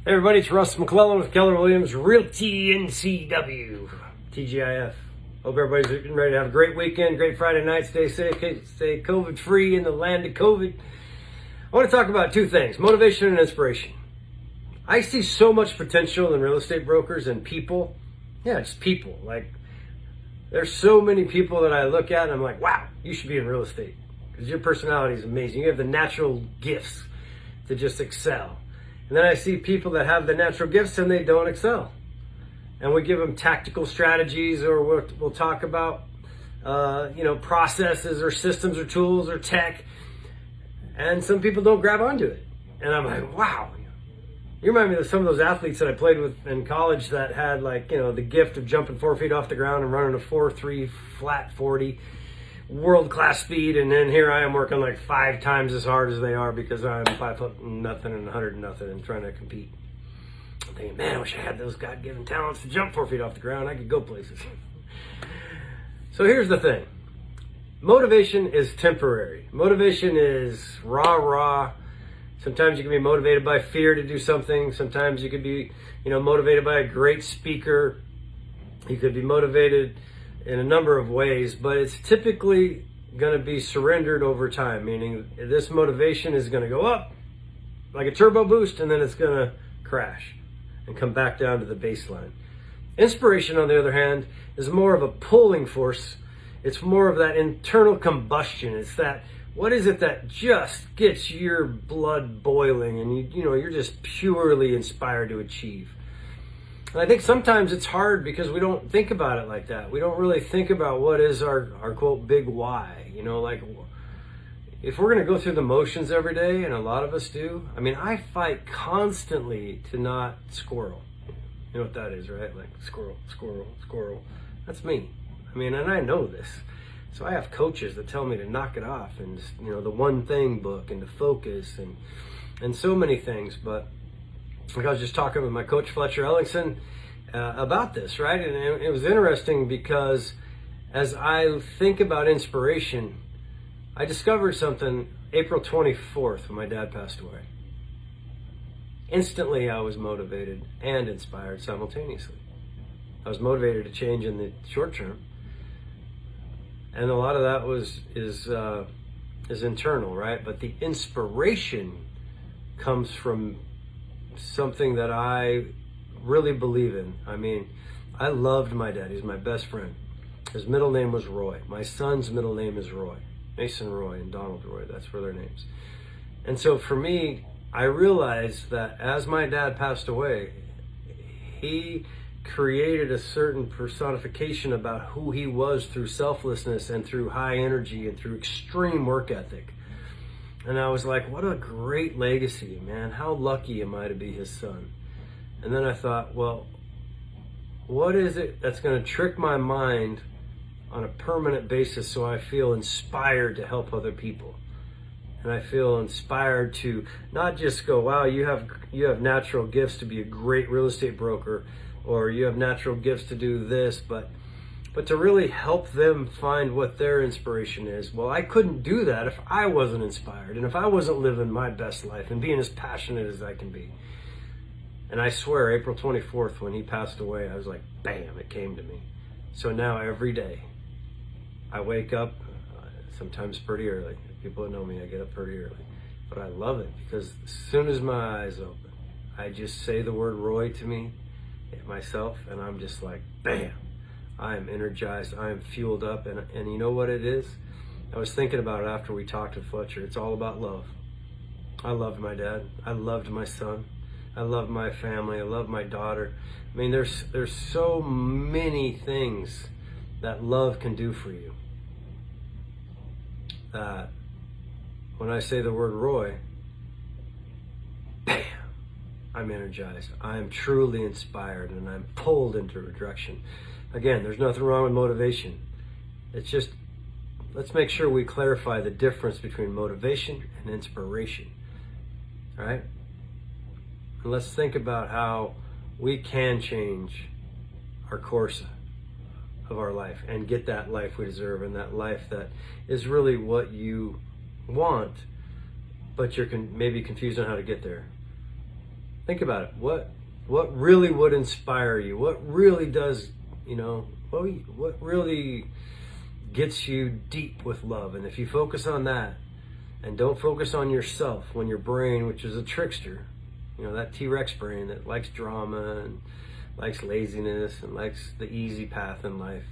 Hey everybody, it's Russ McClellan with Keller Williams Realty NCW, TGIF. Hope everybody's getting ready to have a great weekend, great Friday night. Stay safe, stay COVID free in the land of COVID. I want to talk about two things, motivation and inspiration. I see so much potential in real estate brokers and people. Yeah, just people. Like, there's so many people that I look at and I'm like, wow, you should be in real estate because your personality is amazing. You have the natural gifts to just excel. And then I see people that have the natural gifts and they don't excel. And we give them tactical strategies, or we'll talk about, processes or systems or tools or tech. And some people don't grab onto it. And I'm like, wow. You remind me of some of those athletes that I played with in college that had the gift of jumping 4 feet off the ground and running a 4.3 flat 40. World-class speed, and then here I am working like 5 times as hard as they are because I'm 5 foot nothing and 100 nothing and trying to compete. I'm thinking, man, I wish I had those God-given talents to jump 4 feet off the ground. I could go places. So here's the thing. Motivation is temporary. Motivation is rah-rah. Sometimes you can be motivated by fear to do something. Sometimes you could be, motivated by a great speaker. You could be motivated in a number of ways, but it's typically going to be surrendered over time, meaning this motivation is going to go up like a turbo boost and then it's going to crash and come back down to the baseline. Inspiration, on the other hand, is more of a pulling force. It's more of that internal combustion. It's that, what is it that just gets your blood boiling and you're just purely inspired to achieve. And I think sometimes it's hard because we don't think about it like that. We don't really think about what is our quote big why. If we're going to go through the motions every day, and a lot of us do, I fight constantly to not squirrel. You know what that is, right? Like squirrel, squirrel, squirrel. That's me. And I know this. So I have coaches that tell me to knock it off and just, the one thing book and to focus and so many things. But like I was just talking with my coach, Fletcher Ellingson, about this, right? And it was interesting because as I think about inspiration, I discovered something April 24th when my dad passed away. Instantly, I was motivated and inspired simultaneously. I was motivated to change in the short term. And a lot of that is internal, right? But the inspiration comes from something that I really believe in. I loved my dad. He's my best friend. His middle name was Roy. My son's middle name is Roy. Mason Roy and Donald Roy. That's where their names. And so for me, I realized that as my dad passed away, he created a certain personification about who he was through selflessness and through high energy and through extreme work ethic. And I was like, what a great legacy, man. How lucky am I to be his son? And then I thought, well, what is it that's going to trick my mind on a permanent basis so I feel inspired to help other people? And I feel inspired to not just go, wow, you have natural gifts to be a great real estate broker, or you have natural gifts to do this, but to really help them find what their inspiration is. Well, I couldn't do that if I wasn't inspired and if I wasn't living my best life and being as passionate as I can be. And I swear, April 24th, when he passed away, I was like, bam, it came to me. So now every day, I wake up, sometimes pretty early. People that know me, I get up pretty early. But I love it because as soon as my eyes open, I just say the word Roy to me, myself, and I'm just like, bam. I am energized. I am fueled up. And you know what it is? I was thinking about it after we talked to Fletcher. It's all about love. I loved my dad. I loved my son. I love my family. I love my daughter. There's so many things that love can do for you. That when I say the word Roy, bam, I'm energized. I am truly inspired and I'm pulled into a direction. Again, there's nothing wrong with motivation. It's just, let's make sure we clarify the difference between motivation and inspiration. All right? And let's think about how we can change our course of our life and get that life we deserve and that life that is really what you want, but you're maybe confused on how to get there. Think about it. What really would inspire you? What really does, what really gets you deep with love? And if you focus on that and don't focus on yourself, when your brain, which is a trickster, that T-Rex brain that likes drama and likes laziness and likes the easy path in life,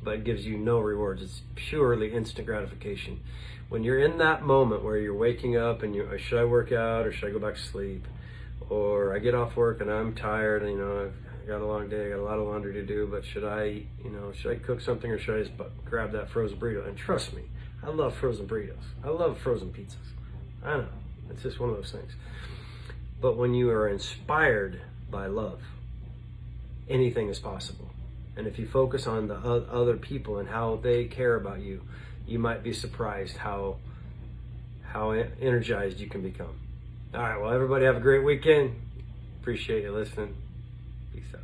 but gives you no rewards. It's purely instant gratification. When you're in that moment where you're waking up and should I work out or should I go back to sleep? Or I get off work and I'm tired and I got a long day, I got a lot of laundry to do, but should I cook something or should I just grab that frozen burrito? And trust me, I love frozen burritos. I love frozen pizzas. I know, it's just one of those things. But when you are inspired by love, anything is possible. And if you focus on the other people and how they care about you, you might be surprised how energized you can become. All right, well, everybody have a great weekend. Appreciate you listening. Peace out.